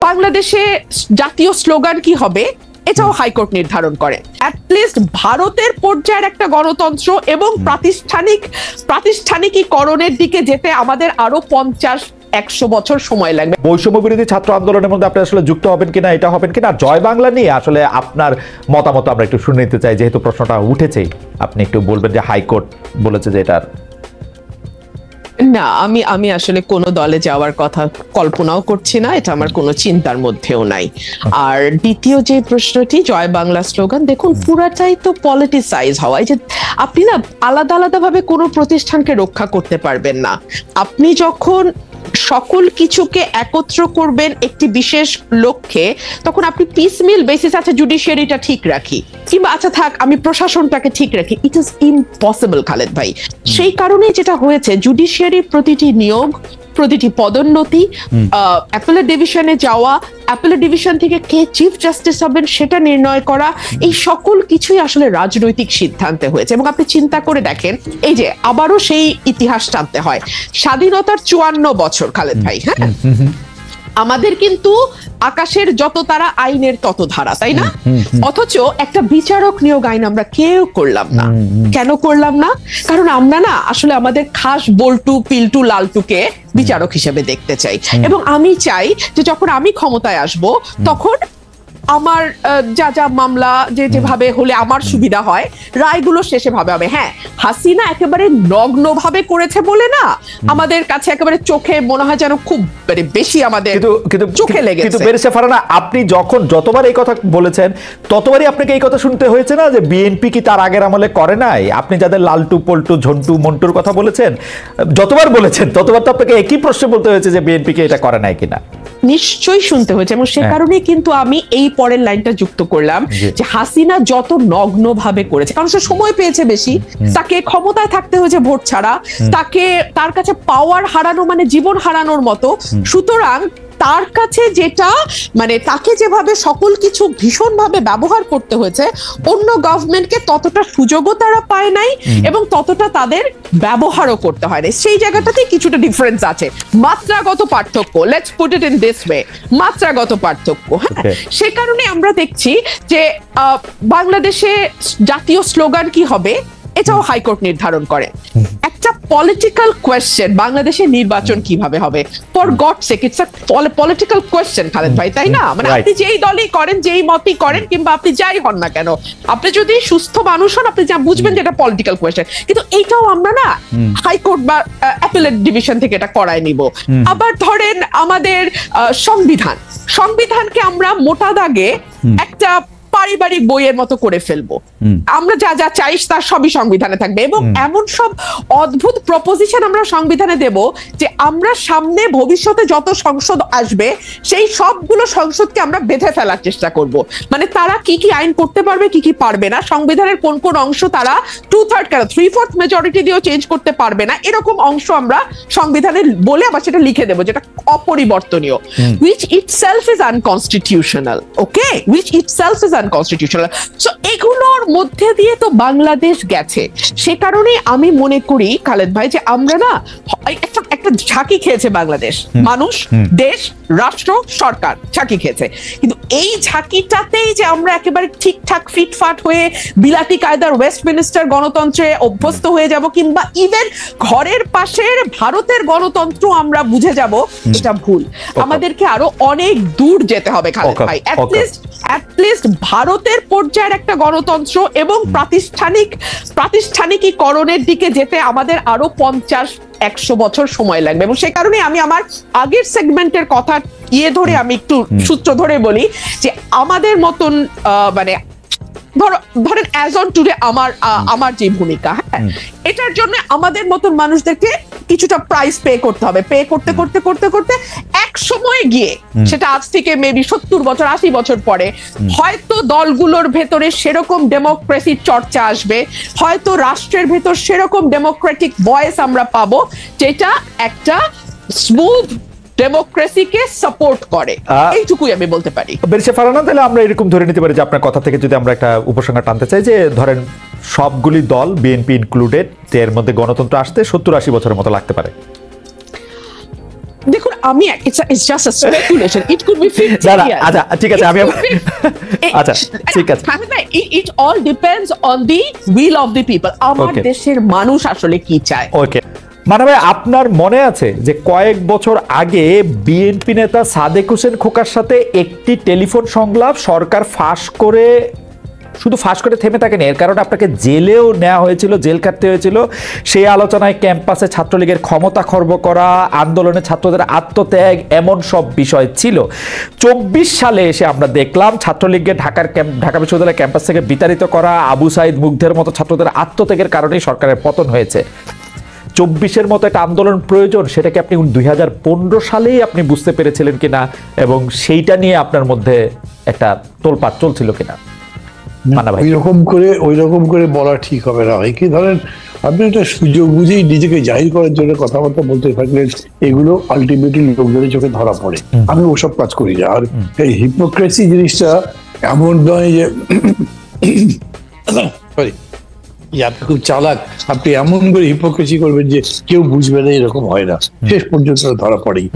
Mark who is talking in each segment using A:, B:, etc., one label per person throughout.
A: বাংলাদেশে জাতীয় স্লোগান কি হবে এটাও হাইকোর্ট নির্ধারণ করে। অ্যাটলিস্ট ভারতের পর্যায়ের একটা গণতন্ত্র এবং প্রাতিষ্ঠানিকীকরণের দিকে যেতে আমাদের আরো 50-100 বছর সময় লাগবে।
B: বৈষম্য বিরোধী ছাত্র আন্দোলনের মধ্যে আপনি আসলে যুক্ত হবেন কিনা, এটা হবেন কিনা, জয় বাংলা নিয়ে আসলে আপনার মতামত আমরা একটু শুনে নিতে চাই, যেহেতু প্রশ্নটা উঠেছেই। আপনি একটু বলবেন যে হাইকোর্ট বলেছে যে এটার
A: না, আমি আসলে কোনো দলে যাওয়ার কথা কল্পনাও করছি না, এটা আমার কোনো চিন্তার মধ্যেও নাই। আর দ্বিতীয় যে প্রশ্নটি, জয় বাংলা স্লোগান, দেখুন পুরাটাই তো পলিটিসাইজ হওয়া। যে আপনি না আলাদা আলাদা ভাবে কোনো প্রতিষ্ঠানকে রক্ষা করতে পারবেন না। আপনি যখন সকল কিছুকে একত্র করবেন একটি বিশেষ লক্ষ্যে, তখন আপনি পিসমিল বেসিস আছে জুডিশিয়ারিটা ঠিক রাখি, কিংবা আচ্ছা থাক আমি প্রশাসনটাকে ঠিক রাখি, ইট ইজ ইম্পসিবল খালেদ ভাই। সেই কারণে যেটা হয়েছে, জুডিশিয়ারির প্রতিটি নিয়োগ, প্রতিটি পদোন্নতি, অ্যাপেলেট ডিভিশনে যাওয়া, অ্যাপেলেট ডিভিশন থেকে কে চিফ জাস্টিস হবেন সেটা নির্ণয় করা, এই সকল কিছুই আসলে রাজনৈতিক সিদ্ধান্তে হয়েছে। এবং আপনি চিন্তা করে দেখেন, এই যে আবারও সেই ইতিহাস টানতে হয়, স্বাধীনতার 54 বছর খালেদ ভাই, হ্যাঁ, আমাদের কিন্তু আকাশের যত তারা আইনের তত ধারা, তাই না? অথচ একটা বিচারক নিয়োগ আইন আমরা কেউ করলাম না। কেন করলাম না? কারণ আমরা না আসলে আমাদের খাস বল্টু পিল্টু লালটুকে বিচারক হিসেবে দেখতে চাই। এবং আমি চাই যে যখন আমি ক্ষমতায় আসব, তখন আমার যা যা মামলা যেভাবে হলে আমার সুবিধা হয়, রায়গুলো শেষে ভাবে হবে। হ্যাঁ, হাসিনা একেবারে নগ্ন ভাবে করেছে বলে না আমাদের কাছে একেবারে চোখে মনে হয় যেন খুব বেশি আমাদের চোখে লেগেছে।
B: কিন্তু বেরেশা ফারহানা, আপনি যতবার এই কথা বলেছেন, ততবারই আপনাকে এই কথা শুনতে হয়েছে না যে বিএনপি কি তার আগের আমলে করে নাই? আপনি যাদের লালটু পল্টু ঝন্টু মন্টুর কথা বলেছেন, যতবার বলেছেন ততবার তো আপনাকে একই প্রশ্ন বলতে হয়েছে যে বিএনপি কি এটা করে নাই কিনা।
A: নিশ্চয়ই শুনতে হয়েছে, এবং সে কারণে কিন্তু আমি এই পরের লাইনটা যুক্ত করলাম যে হাসিনা যত নগ্ন ভাবে করেছে, কারণ সে সময় পেয়েছে বেশি, তাকে ক্ষমতায় থাকতে হয়েছে ভোট ছাড়া, তার কাছে পাওয়ার হারানো মানে জীবন হারানোর মতো। সুতরাং তার কাছে যেটা মানে তাকে যেভাবে সকল কিছু ভীষণ ভাবে ব্যবহার করতে হয়েছে, অন্য গভর্নমেন্টকে ততটা সুযোগও তারা পায় নাই এবং ততটা তাদের ব্যবহারও করতে হয় না। সেই জায়গাটাতে কিছুটা ডিফারেন্স আছে, মাত্রাগত পার্থক্য, let's put it in this way, মাত্রাগত পার্থক্য। হ্যাঁ, সে কারণে আমরা দেখছি যে বাংলাদেশে জাতীয় স্লোগান কি হবে এটাও হাইকোর্ট নির্ধারণ করে। একটা পলিটিক্যাল কোয়েশ্চেন, বাংলাদেশে নির্বাচন কিভাবে হবে, for God sake, it's a political question Khaled ভাই, তাই না? মানে আপনি যেই দলই করেন, যেই মতই করেন, কিংবা আপনি যাই হন না কেন, আপনি যদি সুস্থ মানুষ হন, আপনি যা বুঝবেন যে এটা পলিটিক্যাল কোয়েশ্চেন। কিন্তু এইটাও আমরা না হাইকোর্ট বা অ্যাপেলেট ডিভিশন থেকে এটা করায় নিব। আবার ধরেন আমাদের সংবিধানকে আমরা মোটা দাগে একটা পারিবারিক বইয়ের মতো করে ফেলবো, আমরা যা যা চাই তার সবই সংবিধানে থাকবে। এবং এমন সব অদ্ভুত প্রপোজিশন আমরা সংবিধানে দেব যে আমরা সামনে ভবিষ্যতে যত সংসদ আসবে সেই সবগুলো সংসদকে আমরা বেঁধে ফেলার চেষ্টা করব। মানে তারা কি কি আইন করতে পারবে, কি কি পারবে না, সংবিধানের কোন কোন অংশ তারা 2/3 কেন 3/4 মেজরিটি দিয়েও চেঞ্জ করতে পারবে না, এরকম অংশ আমরা সংবিধানে বলে আবার সেটা লিখে দেবো যেটা অপরিবর্তনীয়, which itself is unconstitutional, okay, which itself is unconstitutional. So এগুলোর মধ্যে দিয়ে তো বাংলাদেশ গেছে। সে কারণে আমি মনে করি খালেদ ভাই যে আমরা না একটা ঝাঁকি খেয়েছে বাংলাদেশ, মানুষ, দেশ, রাষ্ট্র, সরকার ঝাঁকি খেয়েছে। কিন্তু এই ঝাঁকিটাতেই যে আমরা একেবারে ঠিকঠাক ফিটফাট হয়ে বিলাতি কায়দার ওয়েস্টমিনিস্টার গণতন্ত্রে অভ্যস্ত হয়ে যাব, কিংবা ইভেন ঘরের পাশের ভারতের গণতন্ত্র আমরা বুঝে যাব, এটা ভুল। আমাদেরকে আরো অনেক দূর যেতে হবে খালেদ ভাই। অ্যাটলিস্ট ভারতের পর্যায়ের একটা গণতন্ত্র এবং প্রাতিষ্ঠানিকীকরণের দিকে যেতে আমাদের আরো 50-100 বছর সময় লাগবে। এবং সেই কারণে আমি আমার আগের সেগমেন্টের কথা ধরে আমি একটু সূত্র ধরে বলি যে আমাদের মতন মানে ধরেন অ্যাজ অন টুডে আমার যে ভূমিকা, হ্যাঁ, এটার জন্য আমাদের মতন মানুষদেরকে কিছুটা প্রাইস পে করতে হবে। পে করতে করতে করতে করতে এক সময় গিয়ে, সেটা আজ থেকে মেবি 70 বছর 80 বছর পরে, হয়তো দলগুলোর ভেতরে সেরকম ডেমোক্রেসির চর্চা আসবে, হয়তো রাষ্ট্রের ভেতর সেরকম ডেমোক্রেটিক ভয়েস আমরা পাবো যেটা একটা স্মুথ ডেমোক্রেসিকে সাপোর্ট করে। এইটুকুই আমি বলতে পারি।
B: বেরেশা ফারহানা, তাহলে আমরা এরকম ধরে নিতে পারি যে আপনার কথা থেকে যদি আমরা একটা উপসংহার টানতে চাই, যে ধরেন সবগুলি দল, বিএনপি ইনক্লুডেড, এর মধ্যে গণতন্ত্র আসতে 70-80 বছরের মতো লাগতে পারে।
A: দেখুন, আমি it's just a speculation, it could be 50 years.
B: আচ্ছা ঠিক আছে, আমি আচ্ছা ঠিক আছে,
A: it all depends on the will of the people. আমার দেশের মানুষ আসলে কি চায়।
B: ওকে, মানে ভাই আপনার মনে আছে যে কয়েক বছর আগে বিএনপি নেতা সাদেক হোসেন খোকার সাথে একটি টেলিফোন সংলাপ সরকার ফাঁস করে, শুধু ফাঁস করে থেমে থাকেনি, এর কারণে আপনাকে জেলেও নেওয়া হয়েছিল, জেল কাটতে হয়েছিল। সেই আলোচনায় ক্যাম্পাসে ছাত্রলীগের ক্ষমতা খর্ব করা, আন্দোলনে ছাত্রদের আত্মত্যাগ, এমন সব বিষয় ছিল। 24 সালে এসে আমরা দেখলাম ছাত্রলীগকে ঢাকা বিশ্ববিদ্যালয় ক্যাম্পাস থেকে বিতাড়িত করা, আবু সাইদ মুগ্ধের মতো ছাত্রদের আত্মত্যাগের কারণেই সরকারের পতন হয়েছে। 24-এর মতো একটা আন্দোলন প্রয়োজন, সেটাকে আপনি 2015 সালেই আপনি বুঝতে পেরেছিলেন কিনা, এবং সেইটা নিয়ে আপনার মধ্যে একটা তোলপাড় চলছিল কিনা?
C: ওই রকম করে বলা ঠিক হবে না ভাই। কি ধরেন আপনি একটা সুযোগ বুঝেই নিজেকে জাহির করার জন্য কথাবার্তা বলতে থাকলেন, এগুলো আলটিমেটলি লোকজনের চোখে ধরা পড়ে। আমি ওসব কাজ করি না। আর এই হিপোক্রেসি জিনিসটা এমন নয় যে সরি, আপনি খুব চালাক, আপনি এমন করে হিপোক্রেসি করবেন যে কেউ বুঝবে না, এরকম হয় না, শেষ পর্যন্ত ধরা পড়েই।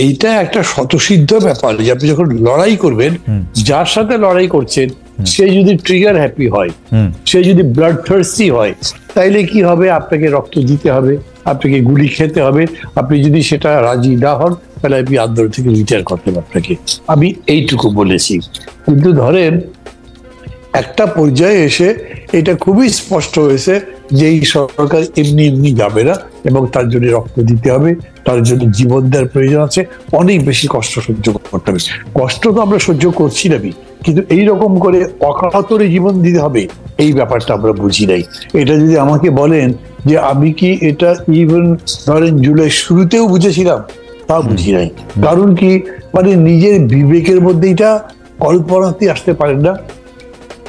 C: এইটা একটা স্বতঃসিদ্ধ ব্যাপার যে আপনি যখন লড়াই করবেন, যার সাথে লড়াই করছেন সে যদি ট্রিগার হ্যাপি হয়, সে যদি ব্লাড থার্স্টি হয়, তাইলে কি হবে? আপনাকে রক্ত দিতে হবে, আপনাকে গুলি খেতে হবে। আপনি যদি সেটা রাজি না হন, তাহলে আপনি আন্দোলন থেকে রিটায়ার করতে হবে আপনাকে। আমি এইটুকু বলেছি। কিন্তু ধরেন একটা পর্যায়ে এসে এটা খুবই স্পষ্ট হয়েছে যে এই সরকার এমনি এমনি যাবে না, এবং তার জন্য রক্ত দিতে হবে, তার জন্য জীবন দেওয়ার প্রয়োজন আছে, অনেক বেশি কষ্ট সহ্য করতে হবে। কষ্ট তো আমরা সহ্য করছি না, কিন্তু এইরকম করে অকাতরে জীবন দিতে হবে, এই ব্যাপারটা আমরা বুঝি নাই। এটা যদি আমাকে বলেন যে আমি কি এটা ইভেন ধরেন জুলাই শুরুতেও বুঝেছিলাম, তা বুঝি নাই। কারণ কি, মানে নিজের বিবেকের মধ্যে এটা কল্পনাতে আসতে পারেন না,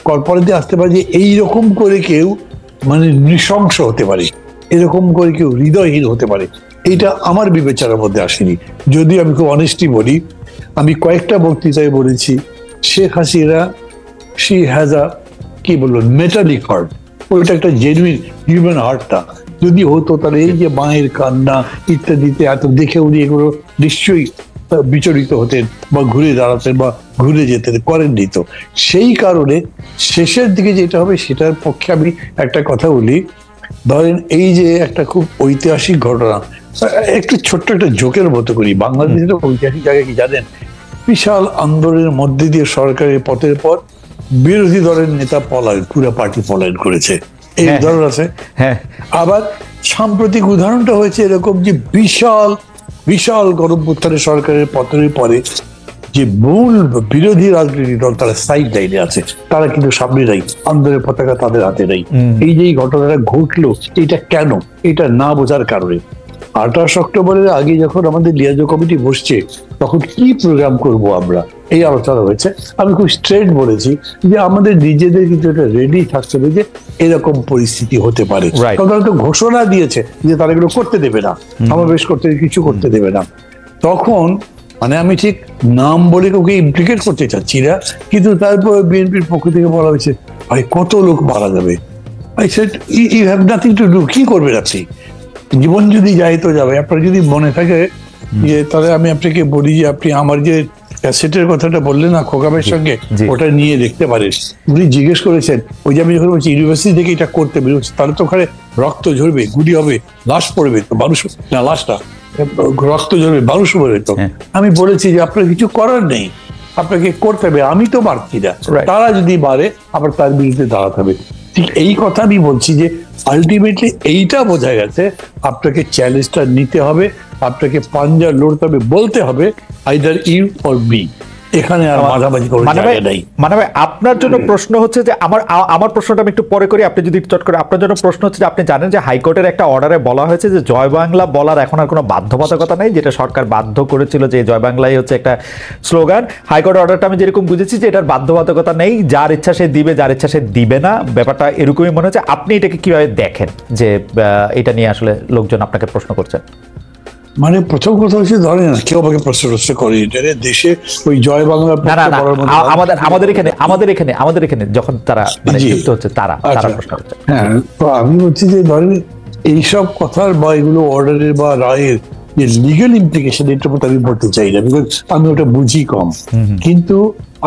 C: কল্পনাতে আসতে পারে যে এইরকম করে কেউ মানে নৃশংস হতে পারে, এরকম করে কেউ হৃদয়হীন হতে পারে। এটা আমার বিবেচনার মধ্যে আসেনি। যদি আমি খুব অনেস্টলি বলি, আমি কয়েকটা বক্তৃতায় বলেছি Sheikh Hasina she has a কি বললো মেটালিক হার্ট, ওইটা একটা জেনুইন হিউম্যান হার্টটা যদি হতো, তাহলে এই যে মায়ের কান্না ইত্যাদিতে এত দেখে উনি এগুলো নিশ্চয়ই বিচলিত হতেন বা ঘুরে দাঁড়াতেন বা ঘুরে যেতেন, করেননি তো। সেই কারণে শেষের দিকে যেটা হবে সেটার পক্ষে আমি একটা কথা বলি। ধরেন এই যে একটা খুব ঐতিহাসিক ঘটনা, একটু ছোট্ট একটা জোকের মতো করি। বাংলাদেশের ঐতিহাসিক জায়গায় কি জানেন, বিশাল আন্দোলনের মধ্যে দিয়ে সরকারের পথের পর বিরোধী দলের নেতা পলায়ন, পুরো পার্টি পলায়ন করেছে, এই উদাহরণ আছে। আবার সাম্প্রতিক উদাহরণটা হয়েছে এরকম যে বিশাল বিশাল গণঅভ্যুত্থানের সরকারের পতনের পরে যে মূল বিরোধী রাজনৈতিক দল তারা সাইড লাইনে আছে, তারা কিন্তু সামনে নাই, আন্দোলনের পতাকা তাদের হাতে নেই। এই যে ঘটনাটা ঘটলো, এটা কেন? এটা না বোঝার কারণে। 28 অক্টোবরের আগে যখন আমাদের লিয়াজো কমিটি বসছে, তখন কি প্রোগ্রাম করব আমরা, এই আলোচনা হয়েছে। আমি খুব স্ট্রেট বলেছি যে আমাদের নিজেদের কিন্তু এটা রেডি থাকতে হবে যে এরকম পরিস্থিতি হতে পারে। কারণ তারা তো ঘোষণা দিয়েছে যে তারা এগুলো করতে দেবে না, সমাবেশ করতে, কিছু করতে দেবে না। তখন মানে আমি ঠিক নাম বলে কাউকে ইমপ্লিকেট করতে চাচ্ছি না, কিন্তু তারপর বিএনপির পক্ষ থেকে বলা হয়েছে ভাই কত লোক মারা যাবে। I said you have nothing to do, কি করবেন আপনি? জীবন যদি যায় তো যাবে। আপনার যদি মনে থাকে যে, তাহলে আমি আপনাকে বলি যে আপনি আমার যে ক্যাসেটের কথাটা বললেন না খোকাবের সঙ্গে, ওটা নিয়ে দেখতে পারেন। উনি জিজ্ঞেস করেছেন, ওই যে আমি যখন বলছি ইউনিভার্সিটি থেকে এটা করতে বেরোচ্ছে, তাহলে তো ওখানে রক্ত ঝরবে, গুলি হবে, লাশ পড়বে, তো মানুষ না, লাশটা রক্ত ঝরবে, মানুষ পড়বে। তো আমি বলেছি যে আপনার কিছু করার নেই, আপনাকে করতে হবে। আমি তো পারছি না, তারা যদি পারে আবার তার বিরুদ্ধে দাঁড়াতে হবে। ঠিক এই কথা আমি বলছি যে আলটিমেটলি এইটা বোঝা গেছে, আপনাকে চ্যালেঞ্জটা নিতে হবে, আপনাকে পাঞ্জা লড়তে হবে, বলতে হবে আইদার ইউ অর মি। এখানে আর মাঝামাঝি কোনো জায়গা নাই।
B: মানে ভাই আপনার জন্য প্রশ্ন হচ্ছে যে, আমার প্রশ্নটা আমি একটু পরে করি, আপনি যদি চট করে। আপনার জন্য প্রশ্ন হচ্ছে যে, আপনি জানেন যে হাইকোর্টের একটা অর্ডারে বলা হয়েছে যে জয় বাংলা বলার এখন আর কোনো বাধ্যবাধকতা নেই, যেটা সরকার বাধ্য করেছিল যে জয় বাংলাই হচ্ছে একটা স্লোগান। হাইকোর্টের অর্ডারটা আমি যেরকম বুঝেছি যে এটার বাধ্যবাধকতা নেই, যার ইচ্ছা সে দিবে, যার ইচ্ছা সে দিবে না, ব্যাপারটা এরকমই মনে হচ্ছে। আপনি এটাকে কিভাবে দেখেন যে এটা নিয়ে আসলে লোকজন আপনাকে প্রশ্ন করছেন?
C: মানে প্রথম কথা হচ্ছে, ধরেন কেউ আমাকে প্রশ্ন করে দেশে ওই জয় বাংলা আমাদের এখানে যখন তারা যুক্ত হচ্ছে তারা প্রশ্ন করছে। হ্যাঁ, তো আমি বলছি যে ধরেন এইসব কথার বা এগুলো অর্ডারের বা রায়ের যে লিগাল ইমপ্লিকেশন, এটার মধ্যে আমি বলতে চাই না, বিকজ আমি ওটা বুঝি কম। কিন্তু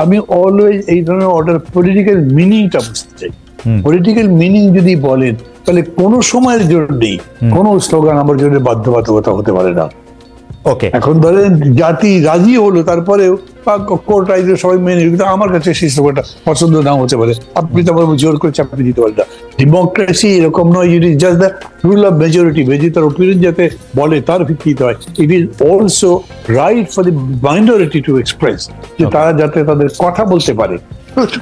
C: আমি অলওয়েজ এই ধরনের অর্ডার পলিটিক্যাল মিনিংটা বুঝতে চাই। পলিটিক্যাল মিনিং যদি বলেন, তাহলে কোনো সময়ের জন্যই কোনো স্লোগান আমার জন্য বাধ্যবাধকতা হতে পারে না।
B: ওকে,
C: এখন ধরেন জাতি রাজি হলো, তারপরেও কোর্ট আইনে সবাই মেনে নিল, কিন্তু আমার কাছে সেই স্লোগানটা পছন্দ নাও হতে পারে, আপনি তো আমার জোর করে চাপিয়ে দিতে পারেন না। ডেমোক্রেসি এরকম নয়, it is just the rule of majority. তার ওপিনিয়ন যাতে বলে তার ভিত্তিতে হয়। It is also right for the minority to express, যে তারা যাতে তাদের কথা বলতে পারে,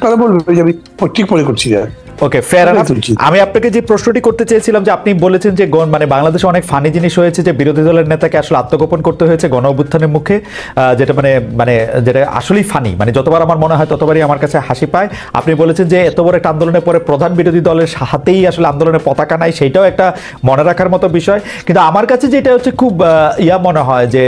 C: তারা বলবে যে আমি ঠিক মনে করছি না।
B: ওকে, ফেয়ার এনাফ। আমি আপনাকে যে প্রশ্নটি করতে চেয়েছিলাম, যে আপনি বলেছেন যে মানে বাংলাদেশে অনেক ফানি জিনিস হয়েছে, যে বিরোধী দলের নেতাকে আসলে আত্মগোপন করতে হয়েছে গণ অভ্যুত্থানের মুখে, যেটা মানে যেটা আসলেই ফানি, মানে যতবার আমার মনে হয় ততবারই আমার কাছে হাসি পায়। আপনি বলেছেন যে এত বড় একটা আন্দোলনের পরে প্রধান বিরোধী দলের হাতেই আসলে আন্দোলনের পতাকা নাই, সেইটাও একটা মনে রাখার মতো বিষয়। কিন্তু আমার কাছে যেটা হচ্ছে খুব মনে হয় যে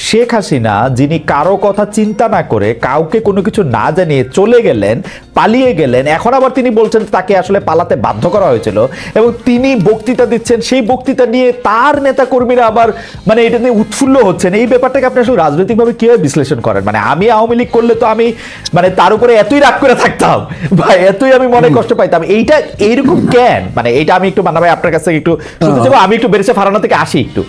B: শেখ হাসিনা, যিনি কারো কথা চিন্তা না করে কাউকে কোনো কিছু না জানিয়ে চলে গেলেন, পালিয়ে গেলেন, এখন আবার তিনি বলছেন তাকে আসলে পালাতে বাধ্য করা হয়েছিল, এবং তিনি বক্তৃতা দিচ্ছেন, সেই বক্তৃতা নিয়ে তার নেতা কর্মীরা আবার মানে এটা নিয়ে উৎফুল্ল হচ্ছেন। এই ব্যাপারটাকে আপনি আসলে রাজনৈতিকভাবে কিভাবে বিশ্লেষণ করেন? মানে আমি আওয়ামী লীগ করলে তো আমি মানে তার উপরে এতই রাগ করে থাকতাম বা এতই আমি মনে কষ্ট পাইতাম, এইটা এইরকম কেন? মানে এইটা আমি একটু মান্না ভাই আপনার কাছে একটু শুনতে চাইবো। আমি একটু বেরেছে ফারানা থেকে আসি একটু।